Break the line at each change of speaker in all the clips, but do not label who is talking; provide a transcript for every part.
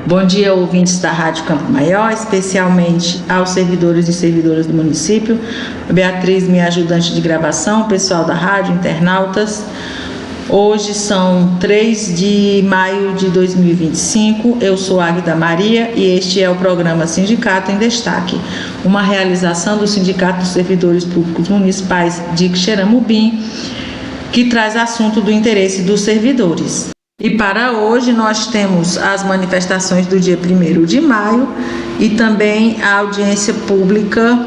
Bom dia, ouvintes da Rádio Campo Maior, especialmente aos servidores e servidoras do município. Beatriz, minha ajudante de gravação, pessoal da rádio, internautas. Hoje são 3 de maio de 2025, eu sou Águida Maria e este é o programa Sindicato em Destaque, uma realização do Sindicato dos Servidores Públicos Municipais de Xeramubim, que traz assunto do interesse dos servidores. E para hoje nós temos as manifestações do dia 1º de maio e também a audiência pública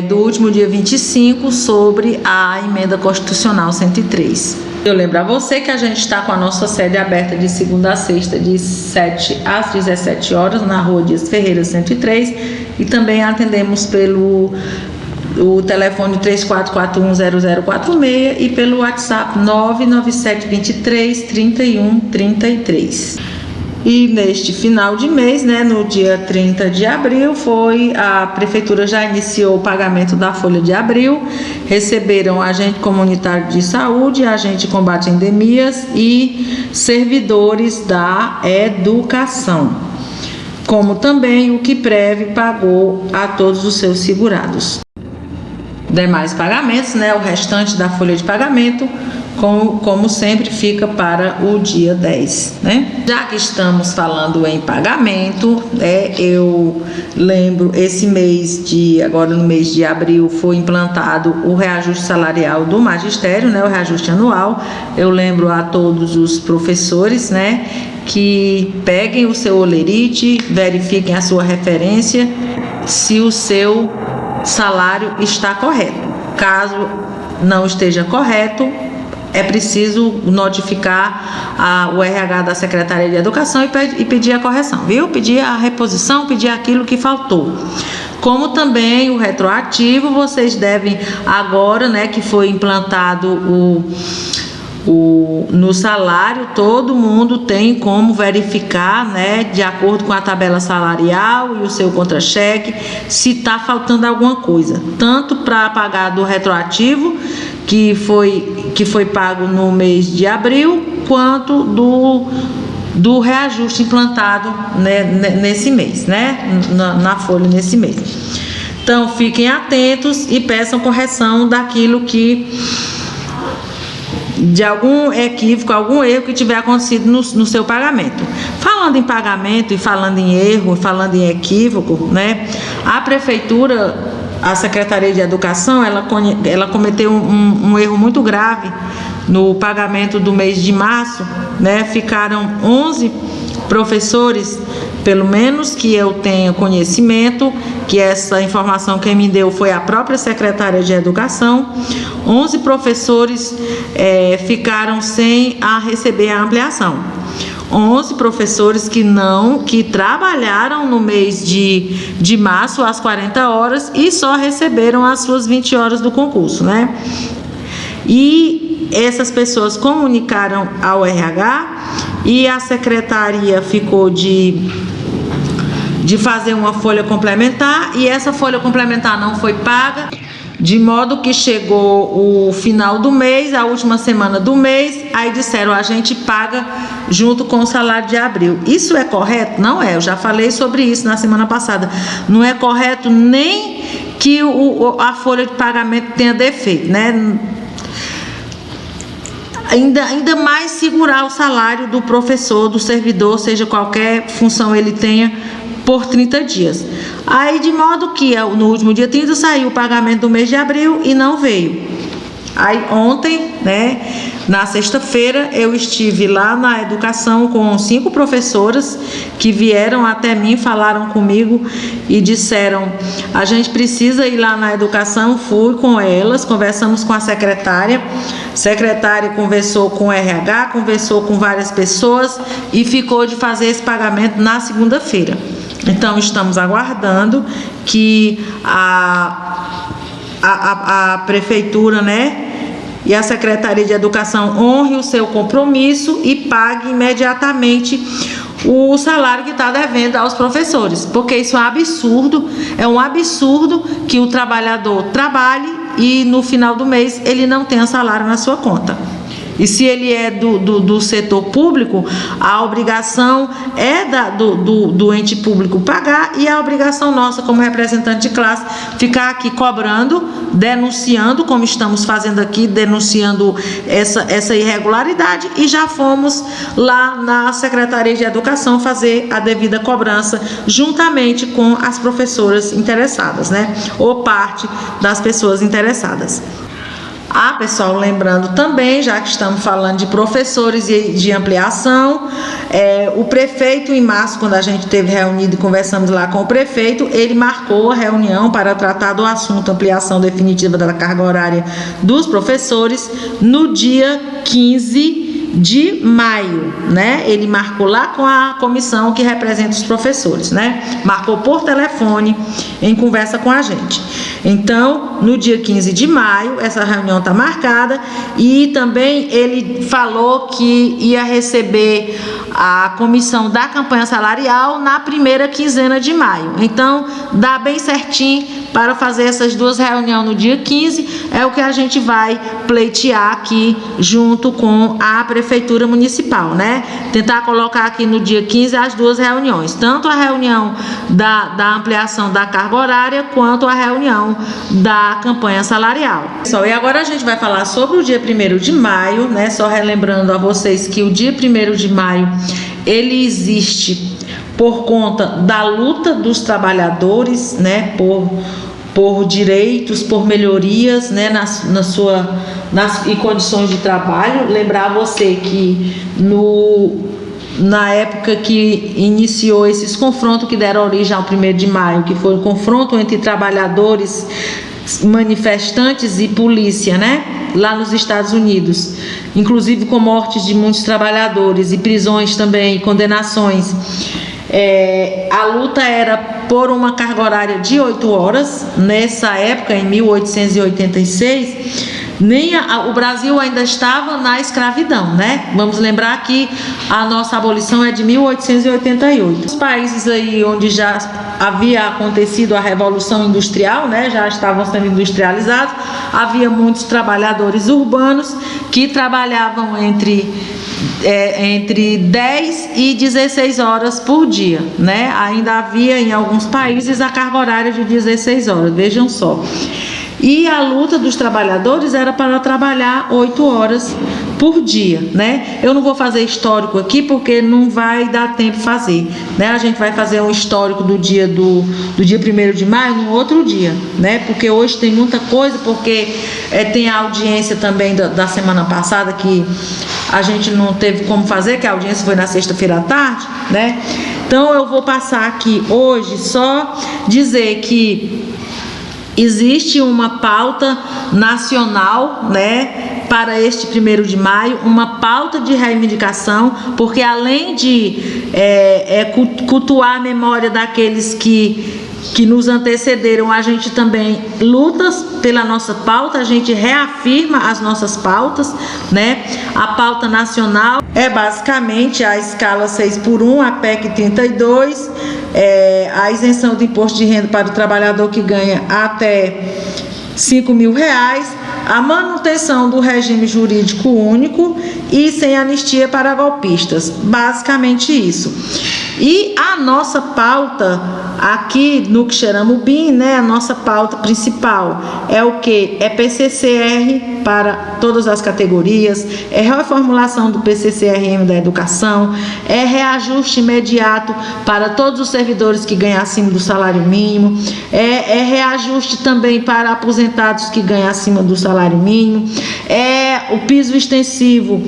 do último dia 25 sobre a emenda constitucional 103. Eu lembro a você que a gente está com a nossa sede aberta de segunda a sexta, de 7 às 17 horas, na rua Dias Ferreira 103, e também atendemos pelo telefone 34410046 e pelo WhatsApp 997233133. E neste final de mês, no dia 30 de abril, a Prefeitura já iniciou o pagamento da folha de abril. Receberam agente comunitário de saúde, agente de combate a endemias e servidores da educação, como também o QUIPREV pagou a todos os seus segurados. Demais pagamentos, o restante da folha de pagamento, como sempre, fica para o dia 10, Já que estamos falando em pagamento, eu lembro, agora no mês de abril, foi implantado o reajuste salarial do magistério, o reajuste anual. Eu lembro a todos os professores, que peguem o seu holerite, verifiquem a sua referência, se o seu salário está correto. Caso não esteja correto, é preciso notificar o RH da Secretaria de Educação e pedir a correção, viu? Pedir a reposição, pedir aquilo que faltou. Como também o retroativo, vocês devem agora, que foi implantado no salário, todo mundo tem como verificar, de acordo com a tabela salarial e o seu contra-cheque, se está faltando alguma coisa, tanto para pagar do retroativo, que foi pago no mês de abril, quanto do reajuste implantado, nesse mês, na folha nesse mês. Então, fiquem atentos e peçam correção daquilo de algum equívoco, algum erro que tiver acontecido no seu pagamento. Falando em pagamento e falando em erro, falando em equívoco, a Prefeitura, a Secretaria de Educação, ela cometeu um erro muito grave no pagamento do mês de março, Ficaram 11 professores, pelo menos que eu tenha conhecimento, que essa informação quem me deu foi a própria Secretaria de Educação. 11 professores ficaram sem receber a ampliação. 11 professores que trabalharam no mês de março às 40 horas e só receberam as suas 20 horas do concurso, E essas pessoas comunicaram ao RH e a secretaria ficou de fazer uma folha complementar, e essa folha complementar não foi paga, de modo que chegou o final do mês, a última semana do mês, aí disseram: a gente paga junto com o salário de abril. Isso é correto? Não é, eu já falei sobre isso na semana passada. Não é correto nem que a folha de pagamento tenha defeito, Ainda mais segurar o salário do professor, do servidor, seja qualquer função ele tenha, por 30 dias. Aí, de modo que no último dia 30 saiu o pagamento do mês de abril e não veio. Aí ontem, na sexta-feira, eu estive lá na educação com 5 professoras que vieram até mim, falaram comigo e disseram: a gente precisa ir lá na educação. Fui com elas, conversamos com a secretária conversou com o RH, conversou com várias pessoas e ficou de fazer esse pagamento na segunda-feira. Então, estamos aguardando que a Prefeitura, e a Secretaria de Educação honre o seu compromisso e pague imediatamente o salário que está devendo aos professores, porque isso é um absurdo que o trabalhador trabalhe e no final do mês ele não tenha salário na sua conta. e se ele é do setor público, a obrigação é do ente público pagar, e a obrigação nossa como representante de classe ficar aqui cobrando, denunciando, como estamos fazendo aqui, denunciando essa irregularidade, e já fomos lá na Secretaria de Educação fazer a devida cobrança juntamente com as professoras interessadas, né? Ou parte das pessoas interessadas. Pessoal, lembrando também, já que estamos falando de professores e de ampliação, o prefeito, em março, quando a gente esteve reunido e conversamos lá com o prefeito, ele marcou a reunião para tratar do assunto ampliação definitiva da carga horária dos professores no dia 15 de maio, né? Ele marcou lá com a comissão que representa os professores, né? Marcou por telefone em conversa com a gente. Então, no dia 15 de maio, essa reunião está marcada, e também ele falou que ia receber a comissão da campanha salarial na primeira quinzena de maio. Então, dá bem certinho para fazer essas duas reuniões no dia 15, é o que a gente vai pleitear aqui junto com a Prefeitura Municipal, né? Tentar colocar aqui no dia 15 as duas reuniões, tanto a reunião da ampliação da carga horária, quanto a reunião da campanha salarial. Pessoal, e agora a gente vai falar sobre o dia 1º de maio, né? Só relembrando a vocês que o dia 1º de maio, ele existe por conta da luta dos trabalhadores, né? Por direitos, por melhorias, né? nas condições de trabalho. Lembrar você que na época que iniciou esses confrontos que deram origem ao 1º de maio, que foi o confronto entre trabalhadores, manifestantes e polícia, né? Lá nos Estados Unidos, inclusive com mortes de muitos trabalhadores e prisões também, e condenações. A luta era por uma carga horária de 8 horas. Nessa época, em 1886, o Brasil ainda estava na escravidão, né? Vamos lembrar que a nossa abolição é de 1888. Os países aí onde já havia acontecido a Revolução Industrial, né? Já estavam sendo industrializados, havia muitos trabalhadores urbanos que trabalhavam entre 10 e 16 horas por dia, né? Ainda havia em alguns países a carga horária de 16 horas, vejam só. E a luta dos trabalhadores era para trabalhar 8 horas por dia, né? Eu não vou fazer histórico aqui porque não vai dar tempo de fazer, né? A gente vai fazer um histórico do dia 1º de maio no outro dia, né? Porque hoje tem muita coisa, porque tem a audiência também da semana passada que a gente não teve como fazer, que a audiência foi na sexta-feira à tarde, né? Então eu vou passar aqui hoje só dizer que existe uma pauta nacional, né, para este 1º de maio, uma pauta de reivindicação, porque além de cultuar a memória daqueles que nos antecederam, a gente também luta pela nossa pauta, a gente reafirma as nossas pautas, né? A pauta nacional é basicamente a escala 6x1, a PEC 32, a isenção do imposto de renda para o trabalhador que ganha até R$5.000, a manutenção do regime jurídico único e sem anistia para golpistas. Basicamente isso. E a nossa pauta aqui no Quixeramobim, né, a nossa pauta principal é o que? É PCCR para todas as categorias, é reformulação do PCCRM da educação, é reajuste imediato para todos os servidores que ganham acima do salário mínimo, é reajuste também para aposentados que ganham acima do salário mínimo, é o piso extensivo,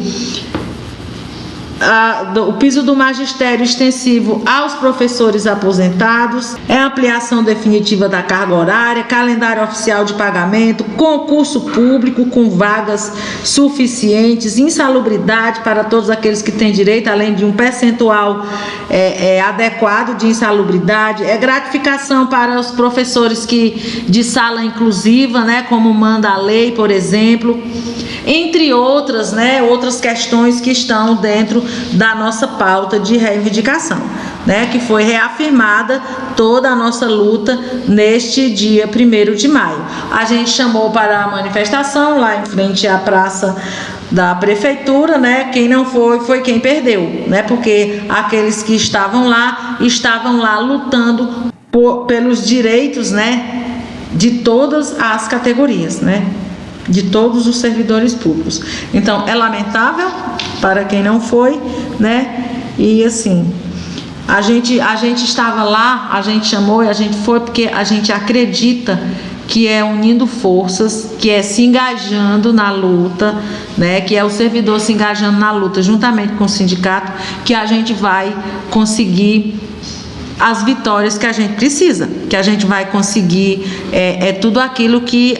o piso do magistério extensivo aos professores aposentados, é a ampliação definitiva da carga horária, calendário oficial de pagamento, concurso público com vagas suficientes, insalubridade para todos aqueles que têm direito, além de um percentual adequado de insalubridade, é gratificação para os professores de sala inclusiva, né, como manda a lei, por exemplo, entre outras, né, outras questões que estão dentro da nossa pauta de reivindicação, né, que foi reafirmada toda a nossa luta neste dia 1º de maio. A gente chamou para a manifestação lá em frente à Praça da prefeitura, né? Quem não foi quem perdeu, né? Porque aqueles que estavam lá lutando pelos direitos, né? De todas as categorias, né? De todos os servidores públicos. Então, é lamentável para quem não foi, né? E assim, a gente estava lá, a gente chamou e a gente foi porque a gente acredita que é unindo forças, que é se engajando na luta, né? Que é o servidor se engajando na luta juntamente com o sindicato, que a gente vai conseguir as vitórias que a gente precisa, que a gente vai conseguir tudo aquilo que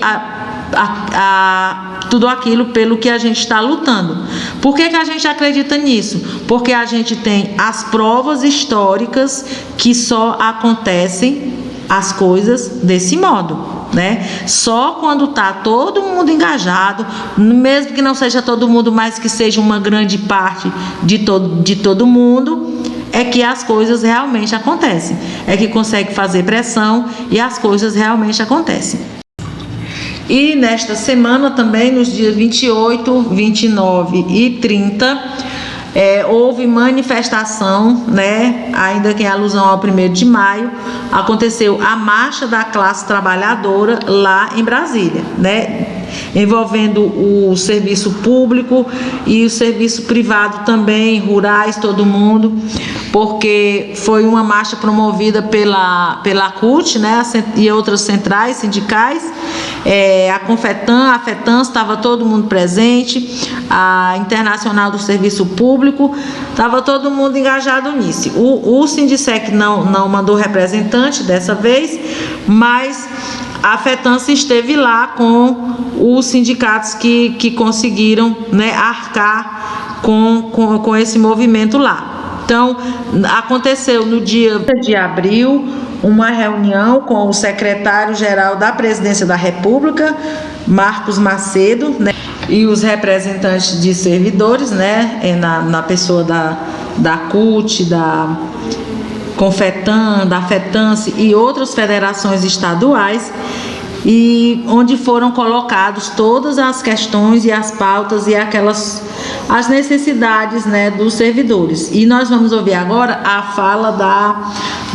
tudo aquilo pelo que a gente está lutando. Por que a gente acredita nisso? Porque a gente tem as provas históricas que só acontecem as coisas desse modo, né? Só quando está todo mundo engajado, mesmo que não seja todo mundo, mas que seja uma grande parte de todo mundo, é que as coisas realmente acontecem, é que consegue fazer pressão e as coisas realmente acontecem. E nesta semana também, nos dias 28, 29 e 30, houve manifestação, né? Ainda que em alusão ao 1º de maio, aconteceu a marcha da classe trabalhadora lá em Brasília, né? Envolvendo o serviço público e o serviço privado também, rurais, todo mundo, porque foi uma marcha promovida pela CUT, né, e outras centrais sindicais, a Confetan, a FETANS, estava todo mundo presente, a Internacional do Serviço Público, estava todo mundo engajado nisso. O Sindicec não mandou representante dessa vez, mas a FETANS esteve lá com os sindicatos que conseguiram, né, arcar com esse movimento lá. Então, aconteceu no dia de abril uma reunião com o secretário-geral da Presidência da República, Marcos Macedo, né, e os representantes de servidores, né, na pessoa da CUT, da Confetan, da FETANS e outras federações estaduais, e onde foram colocados todas as questões e as pautas e as necessidades, né, dos servidores. E nós vamos ouvir agora a fala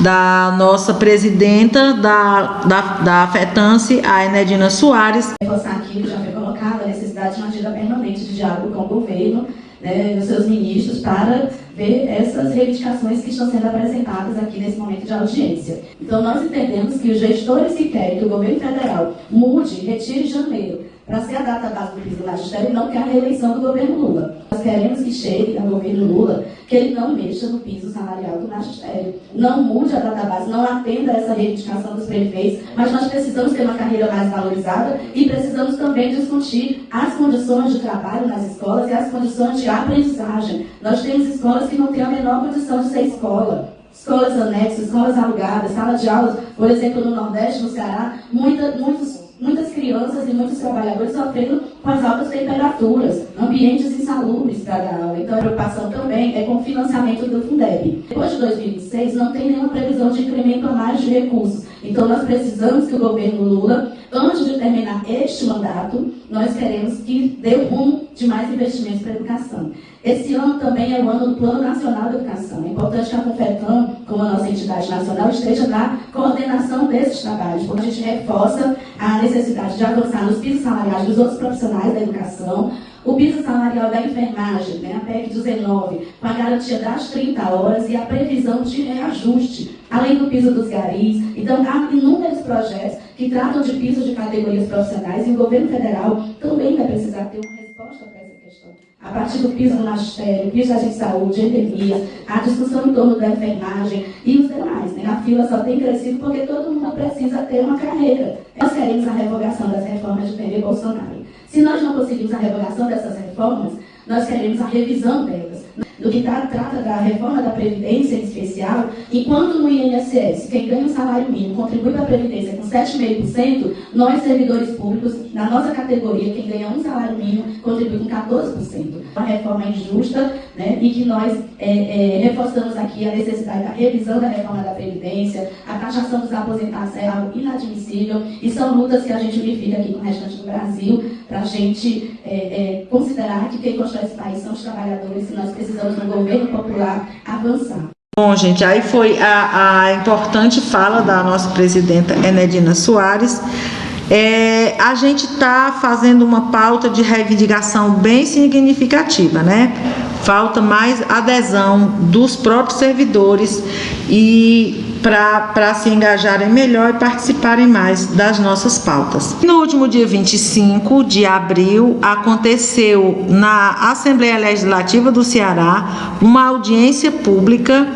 da nossa presidenta da FETANS, a Enedina Soares.
Reforçar aqui que já foi colocada a necessidade de uma agenda permanente de diálogo com o governo, né, e os seus ministros, para ver essas reivindicações que estão sendo apresentadas aqui nesse momento de audiência. Então, nós entendemos que os gestores que querem que o governo federal mude, retire janeiro, para ser a data base do piso do magistério, não quer a reeleição do governo Lula. Nós queremos que chegue ao governo Lula que ele não mexa no piso salarial do magistério, não mude a data base, não atenda a essa reivindicação dos prefeitos, mas nós precisamos ter uma carreira mais valorizada e precisamos também discutir as condições de trabalho nas escolas e as condições de aprendizagem. Nós temos escolas que não têm a menor condição de ser escola. Escolas anexas, escolas alugadas, sala de aulas, por exemplo, no Nordeste, no Ceará, muitas crianças e muitos trabalhadores sofrendo com as altas temperaturas, ambientes insalubres para dar aula. Então, a preocupação também é com o financiamento do Fundeb. Depois de 2026, não tem nenhuma previsão de incremento a mais de recursos. Então, nós precisamos que o governo Lula, antes de terminar este mandato, nós queremos que dê rumo de mais investimentos para a educação. Esse ano também é o ano do Plano Nacional de Educação. É importante que a Confetan, como a nossa entidade nacional, esteja na coordenação desses trabalhos, porque a gente reforça a necessidade de avançar nos pisos salariais dos outros profissionais da educação, o piso salarial da enfermagem, né, a PEC 19, com a garantia das 30 horas e a previsão de reajuste, além do piso dos garis. Então, há inúmeros projetos que tratam de pisos de categorias profissionais e o governo federal também vai precisar ter uma resposta para essa questão. A partir do piso do magistério, piso da agente de saúde, endemias, a discussão em torno da enfermagem e os demais, né? A fila só tem crescido porque todo mundo precisa ter uma carreira. Nós queremos a revogação das reformas de Temer Bolsonaro. Se nós não conseguirmos a revogação dessas reformas, nós queremos a revisão delas. No que trata da reforma da Previdência em especial, Enquanto no INSS, quem ganha um salário mínimo contribui para a Previdência com 7,5%, nós, servidores públicos, na nossa categoria, quem ganha um salário mínimo contribui com 14%. Uma reforma injusta, né, e que nós reforçamos aqui a necessidade da revisão da reforma da Previdência, a taxação dos aposentados é algo inadmissível, e são lutas que a gente unifica aqui com o restante do Brasil, para a gente considerar que quem constrói esse país são os trabalhadores, e nós precisamos, no governo popular, avançar.
Bom, gente, aí foi a importante fala da nossa presidenta Enedina Soares. A gente está fazendo uma pauta de reivindicação bem significativa, né? Falta mais adesão dos próprios servidores e para se engajarem melhor e participarem mais das nossas pautas. No último dia 25 de abril, aconteceu na Assembleia Legislativa do Ceará uma audiência pública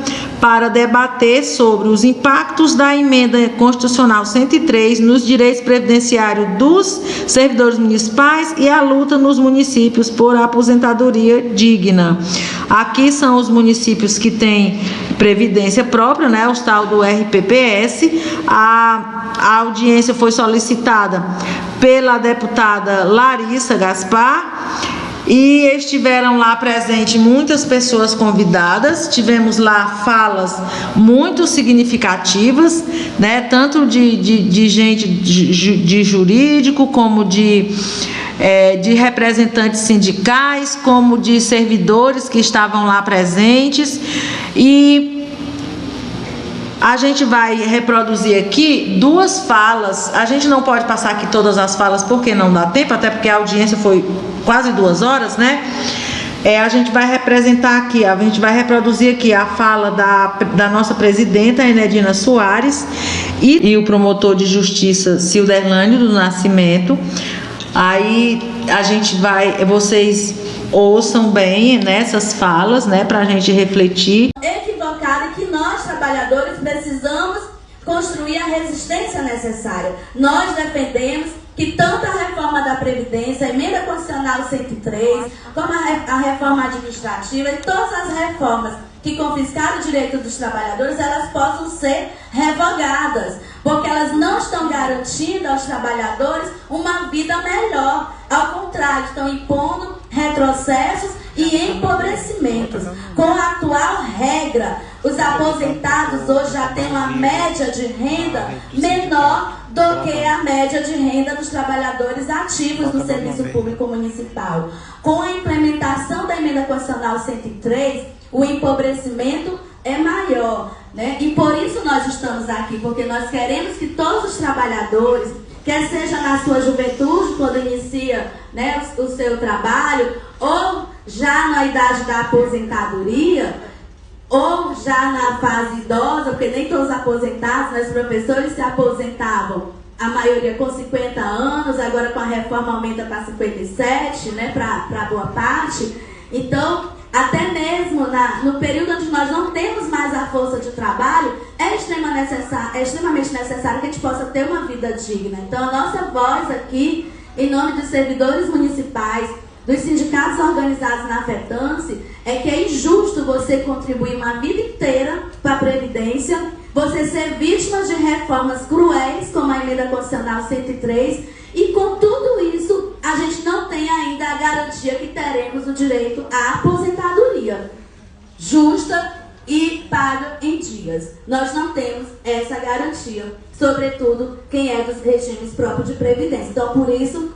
para debater sobre os impactos da Emenda Constitucional 103 nos direitos previdenciários dos servidores municipais e a luta nos municípios por aposentadoria digna. Aqui são os municípios que têm previdência própria, né, o tal do RPPS. A audiência foi solicitada pela deputada Larissa Gaspar e estiveram lá presentes muitas pessoas convidadas. Tivemos lá falas muito significativas, né, tanto de gente de jurídico como de representantes sindicais, como de servidores que estavam lá presentes. E a gente vai reproduzir aqui duas falas. A gente não pode passar aqui todas as falas porque não dá tempo, até porque a audiência foi quase 2 horas, né? A gente vai reproduzir aqui a fala da nossa presidenta Enedina Soares e o promotor de justiça Cilderlânio do Nascimento. Aí vocês ouçam bem nessas falas, né, para a gente refletir.
Equivocada que nós, trabalhadores, precisamos construir a resistência necessária. Nós defendemos que tanto a reforma da Previdência, a Emenda Constitucional 103, como a reforma administrativa e todas as reformas que confiscaram o direito dos trabalhadores, elas possam ser revogadas, porque elas não estão garantindo aos trabalhadores uma vida melhor. Ao contrário, estão impondo retrocessos e empobrecimentos. Com a atual regra, os aposentados hoje já têm uma média de renda menor do que a média de renda dos trabalhadores ativos no serviço público municipal. Com a implementação da Emenda Constitucional 103, o empobrecimento é maior, né? E por isso nós estamos aqui, porque nós queremos que todos os trabalhadores, quer seja na sua juventude, quando inicia, né, o seu trabalho, ou já na idade da aposentadoria, ou já na fase idosa, porque nem todos os aposentados, né, os professores se aposentavam, a maioria com 50 anos, agora com a reforma aumenta para 57, né, para boa parte. Então, até mesmo no período onde nós não temos mais a força de trabalho, é extremamente necessário que a gente possa ter uma vida digna. Então, a nossa voz aqui, em nome dos servidores municipais, dos sindicatos organizados na FETANSE, é que é injusto você contribuir uma vida inteira para a Previdência, você ser vítima de reformas cruéis, como a Emenda Constitucional 103, e com tudo isso, a gente não tem ainda a garantia que teremos o direito à aposentadoria justa e paga em dias. Nós não temos essa garantia, sobretudo quem é dos regimes próprios de previdência. Então, por isso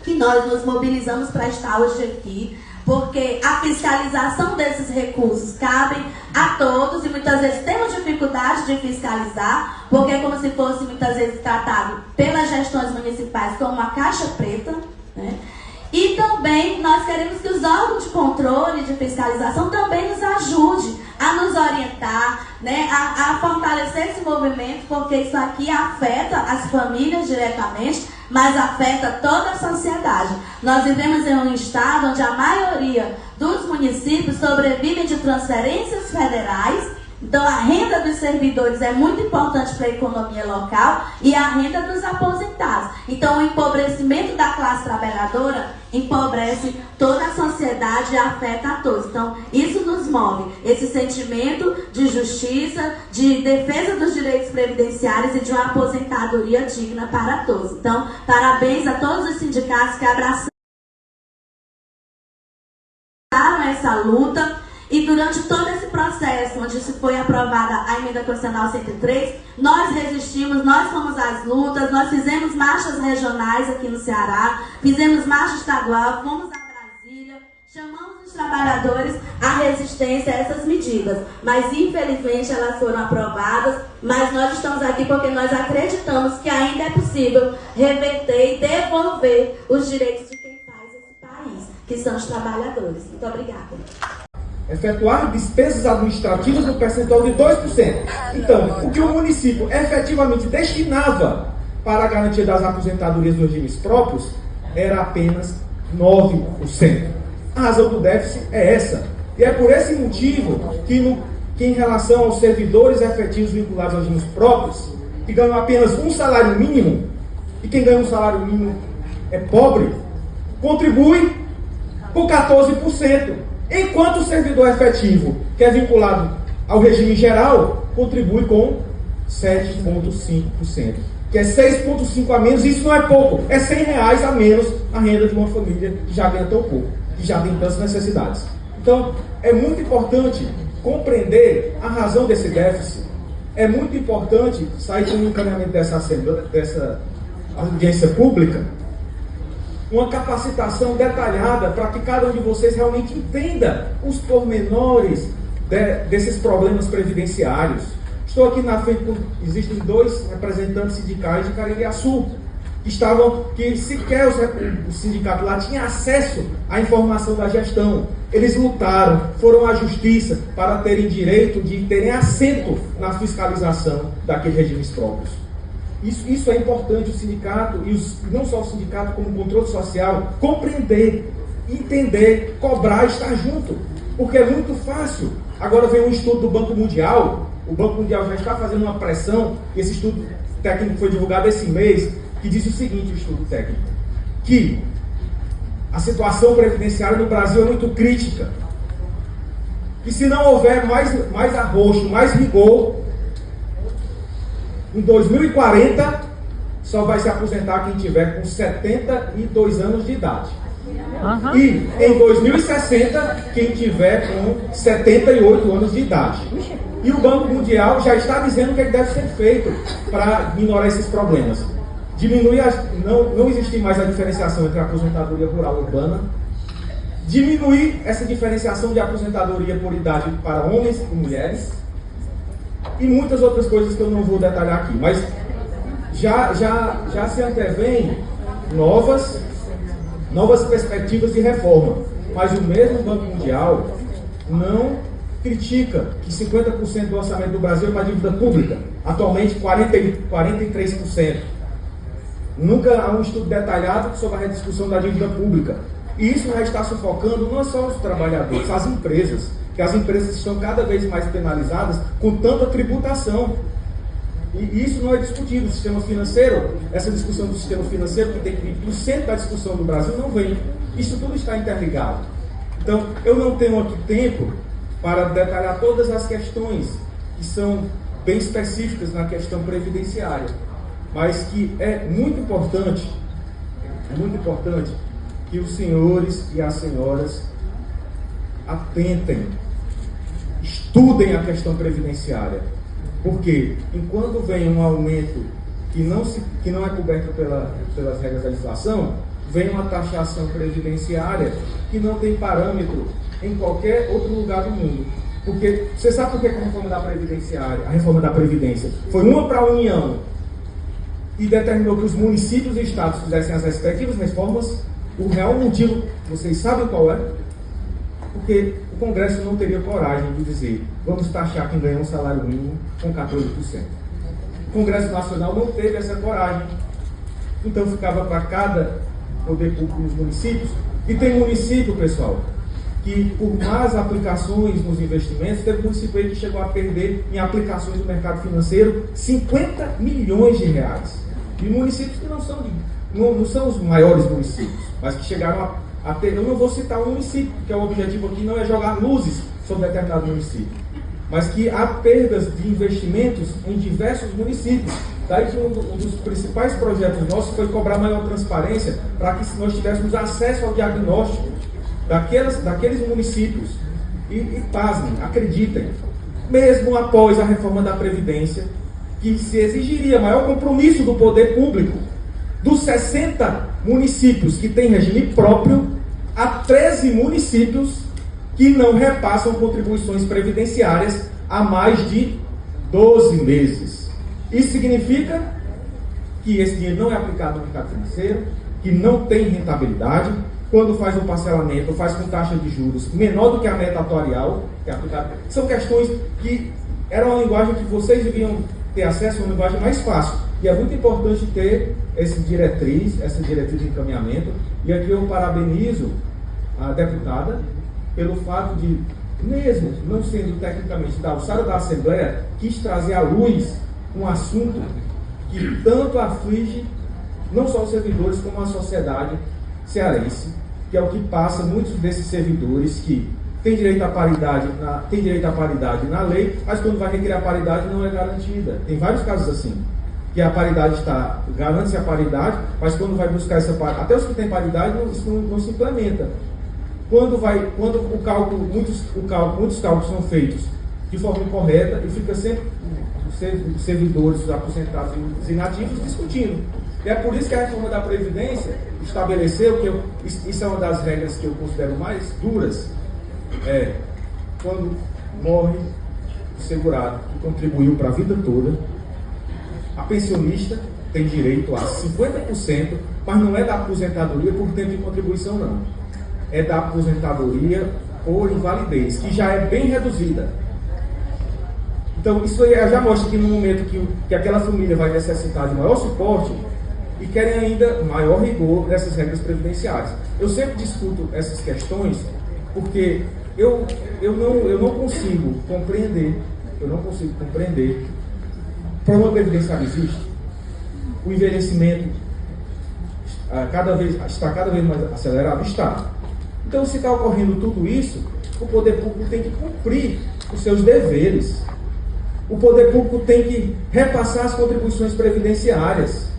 que nós nos mobilizamos para estar hoje aqui, porque a fiscalização desses recursos cabe a todos e muitas vezes temos dificuldade de fiscalizar, porque é como se fosse muitas vezes tratado pelas gestões municipais como uma caixa preta, né? E também nós queremos que os órgãos de controle e de fiscalização também nos ajudem a nos orientar, né, a fortalecer esse movimento, porque isso aqui afeta as famílias diretamente, mas afeta toda a sociedade. Nós vivemos em um estado onde a maioria dos municípios sobrevivem de transferências federais Então, a renda dos servidores é muito importante para a economia local e a renda dos aposentados. Então, o empobrecimento da classe trabalhadora empobrece toda a sociedade e afeta a todos. Então, isso nos move, esse sentimento de justiça, de defesa dos direitos previdenciários e de uma aposentadoria digna para todos. Então, parabéns a todos os sindicatos que abraçaram essa luta. E durante todo esse processo, onde se foi aprovada a emenda constitucional 103, nós resistimos, nós fomos às lutas, nós fizemos marchas regionais aqui no Ceará, fizemos marcha estadual, fomos a Brasília, chamamos os trabalhadores à resistência a essas medidas. Mas, infelizmente, elas foram aprovadas, mas nós estamos aqui porque nós acreditamos que ainda é possível reverter e devolver os direitos de quem faz esse país, que são os trabalhadores. Muito obrigada.
Efetuar despesas administrativas no percentual de 2%. Então, o que o município efetivamente destinava para a garantia das aposentadorias dos regimes próprios era apenas 9%. A razão do déficit é essa. E é por esse motivo que em relação aos servidores efetivos vinculados aos regimes próprios, que ganham apenas um salário mínimo, e quem ganha um salário mínimo é pobre, contribui por 14%. Enquanto o servidor efetivo, que é vinculado ao regime geral, contribui com 7,5%, que é 6,5% a menos. Isso não é pouco, é R$100 a menos a renda de uma família que já ganha tão pouco, que já tem tantas necessidades. Então, é muito importante compreender a razão desse déficit. É muito importante sair com o encaminhamento dessa audiência pública, uma capacitação detalhada para que cada um de vocês realmente entenda os pormenores desses problemas previdenciários. Estou aqui na frente, existem 2 representantes sindicais de Caririaçu, que sequer o sindicato lá tinha acesso à informação da gestão. Eles lutaram, foram à justiça para terem direito de terem assento na fiscalização daqueles regimes próprios. Isso é importante, o sindicato, e não só o sindicato, como o controle social, compreender, entender, cobrar, estar junto. Porque é muito fácil. Agora vem um estudo do Banco Mundial, o Banco Mundial já está fazendo uma pressão, esse estudo técnico foi divulgado esse mês, que diz o seguinte, o estudo técnico, que a situação previdenciária no Brasil é muito crítica. E se não houver mais arroxo, mais rigor, em 2040, só vai se aposentar quem tiver com 72 anos de idade. Uhum. E em 2060, quem tiver com 78 anos de idade. E o Banco Mundial já está dizendo o que deve ser feito para minorar esses problemas. Diminuir, não existir mais a diferenciação entre a aposentadoria rural e urbana. Diminuir essa diferenciação de aposentadoria por idade para homens e mulheres. E muitas outras coisas que eu não vou detalhar aqui, mas já se antevém novas perspectivas de reforma. Mas o mesmo Banco Mundial não critica que 50% do orçamento do Brasil é uma dívida pública, atualmente 43%. Nunca há um estudo detalhado sobre a rediscussão da dívida pública. E isso já está sufocando não só os trabalhadores, as empresas, que as empresas estão cada vez mais penalizadas com tanta tributação. E isso não é discutido. O sistema financeiro, essa discussão do sistema financeiro, que tem que vir no centro da discussão do Brasil, não vem. Isso tudo está interligado. Então, eu não tenho aqui tempo para detalhar todas as questões que são bem específicas na questão previdenciária, mas que é muito importante que os senhores e as senhoras atentem, estudem a questão previdenciária, porque enquanto vem um aumento que não é coberto pelas regras da legislação, vem uma taxação previdenciária que não tem parâmetro em qualquer outro lugar do mundo. Porque você sabe por que a reforma da Previdência foi uma para a União e determinou que os municípios e estados fizessem as respectivas reformas? O real motivo, vocês sabem qual é? Porque o Congresso não teria coragem de dizer: vamos taxar quem ganha um salário mínimo com 14%. O Congresso Nacional não teve essa coragem. Então ficava para cada poder público nos municípios. E tem município, pessoal, que por más aplicações nos investimentos, teve município que chegou a perder em aplicações do mercado financeiro 50 milhões de reais. E municípios que não são os maiores municípios, mas que chegaram a ter, eu não vou citar um município, porque o objetivo aqui não é jogar luzes sobre determinado município, mas que há perdas de investimentos em diversos municípios. Daí que um dos principais projetos nossos foi cobrar maior transparência para que nós tivéssemos acesso ao diagnóstico daqueles municípios. E pasmem, acreditem, mesmo após a reforma da Previdência, que se exigiria maior compromisso do poder público, dos 60 municípios que têm regime próprio, há 13 municípios que não repassam contribuições previdenciárias há mais de 12 meses. Isso significa que esse dinheiro não é aplicado no mercado financeiro, que não tem rentabilidade. Quando faz o parcelamento, faz com taxa de juros menor do que a meta atuarial, que é aplicada. São questões que eram uma linguagem que vocês deviam ter acesso a uma linguagem mais fácil. E é muito importante ter essa diretriz de encaminhamento. E aqui eu parabenizo a deputada pelo fato de, mesmo não sendo tecnicamente da alçada da Assembleia, quis trazer à luz um assunto que tanto aflige não só os servidores, como a sociedade cearense, que é o que passa muitos desses servidores que têm direito à paridade na lei, mas quando vai requerer a paridade não é garantida. Tem vários casos assim, que a paridade garante-se a paridade, mas quando vai buscar essa paridade, até os que têm paridade, isso não se implementa. Quando muitos cálculos são feitos de forma incorreta e fica sempre os servidores, os aposentados e os inativos discutindo. E é por isso que a reforma da Previdência estabeleceu que isso é uma das regras que eu considero mais duras, quando morre o segurado que contribuiu para a vida toda, a pensionista tem direito a 50%, mas não é da aposentadoria por tempo de contribuição, não. É da aposentadoria por invalidez, que já é bem reduzida. Então, isso já mostra que no momento que aquela família vai necessitar de maior suporte, e querem ainda maior rigor dessas regras previdenciárias. Eu sempre discuto essas questões porque eu não consigo compreender, o problema previdenciário existe, o envelhecimento está cada vez mais acelerado, está. Então, se está ocorrendo tudo isso, o poder público tem que cumprir os seus deveres. O poder público tem que repassar as contribuições previdenciárias.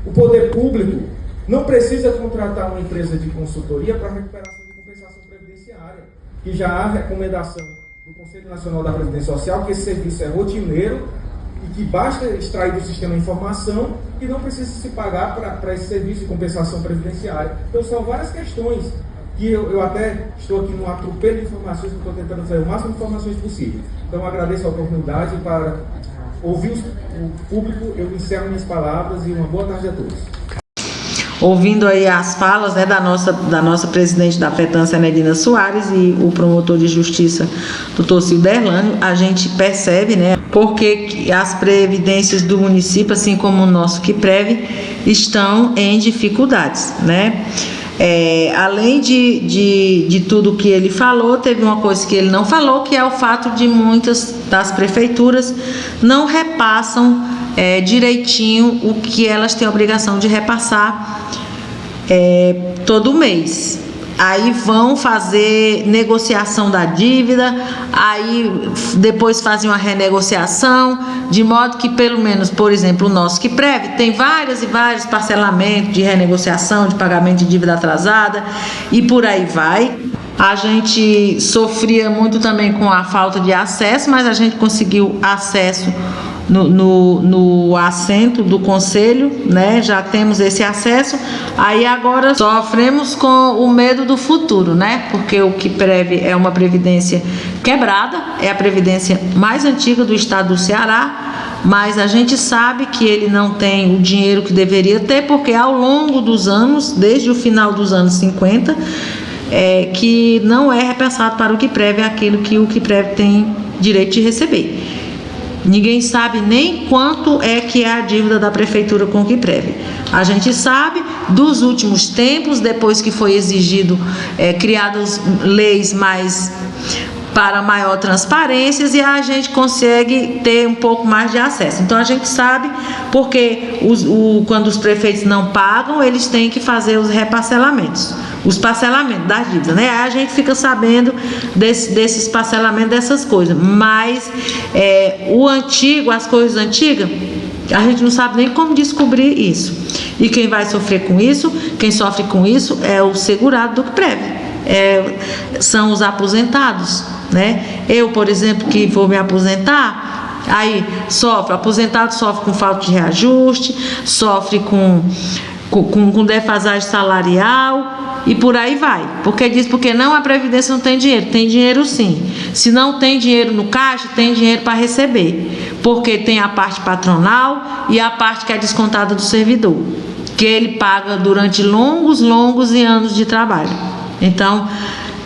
O poder público não precisa contratar uma empresa de consultoria para recuperação de compensação previdenciária, que já há recomendação do Conselho Nacional da Previdência Social que esse serviço é rotineiro e que basta extrair do sistema informação e não precisa se pagar para esse serviço de compensação previdenciária. Então são várias questões que eu até estou aqui num atropelo de informações, que estou tentando trazer o máximo de informações possível. Então agradeço a oportunidade para ouvir o público. Eu encerro minhas palavras e uma boa tarde a todos.
Ouvindo aí as falas, né, da nossa presidente da FETANSA, Medina Soares, e o promotor de justiça, doutor Silderlânio, a gente percebe, né, porque as previdências do município, assim como o nosso QUIPREV, estão em dificuldades, né? Além de tudo que ele falou, teve uma coisa que ele não falou, que é o fato de muitas das prefeituras não repassam direitinho o que elas têm a obrigação de repassar todo mês. Aí vão fazer negociação da dívida, aí depois fazem uma renegociação, de modo que pelo menos, por exemplo, o nosso QUIPREV tem vários e vários parcelamentos de renegociação, de pagamento de dívida atrasada e por aí vai. A gente sofria muito também com a falta de acesso, mas a gente conseguiu acesso no assento do conselho, né? Já temos esse acesso. Aí agora sofremos com o medo do futuro, né? Porque o QUIPREV é uma previdência quebrada, é a previdência mais antiga do estado do Ceará, mas a gente sabe que ele não tem o dinheiro que deveria ter, porque ao longo dos anos, desde o final dos anos 50, que não é repassado para o QUIPREV aquilo que o QUIPREV tem direito de receber. Ninguém sabe nem quanto é que é a dívida da prefeitura com o Quiprev. A gente sabe dos últimos tempos, depois que foi exigido, criadas leis mais para maior transparência, e a gente consegue ter um pouco mais de acesso. Então a gente sabe porque quando os prefeitos não pagam, eles têm que fazer os reparcelamentos, os parcelamentos das dívidas, né? Aí a gente fica sabendo desses parcelamentos, dessas coisas. Mas o antigo, as coisas antigas, a gente não sabe nem como descobrir isso. E quem vai sofrer com isso, quem sofre com isso é o segurado do Quiprev. São os aposentados, né? Eu, por exemplo, que vou me aposentar, aí aposentado sofre com falta de reajuste, sofre com defasagem salarial e por aí vai. Porque não, a Previdência não tem dinheiro. Tem dinheiro sim. Se não tem dinheiro no caixa, tem dinheiro para receber. Porque tem a parte patronal e a parte que é descontada do servidor, que ele paga durante longos anos de trabalho. Então,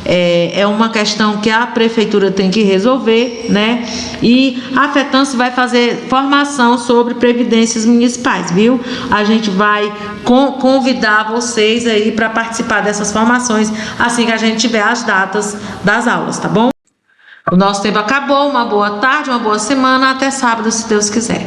é uma questão que a prefeitura tem que resolver, né? E a FETANCE vai fazer formação sobre previdências municipais, viu? A gente vai convidar vocês aí para participar dessas formações assim que a gente tiver as datas das aulas, tá bom? O nosso tempo acabou. Uma boa tarde, uma boa semana. Até sábado, se Deus quiser.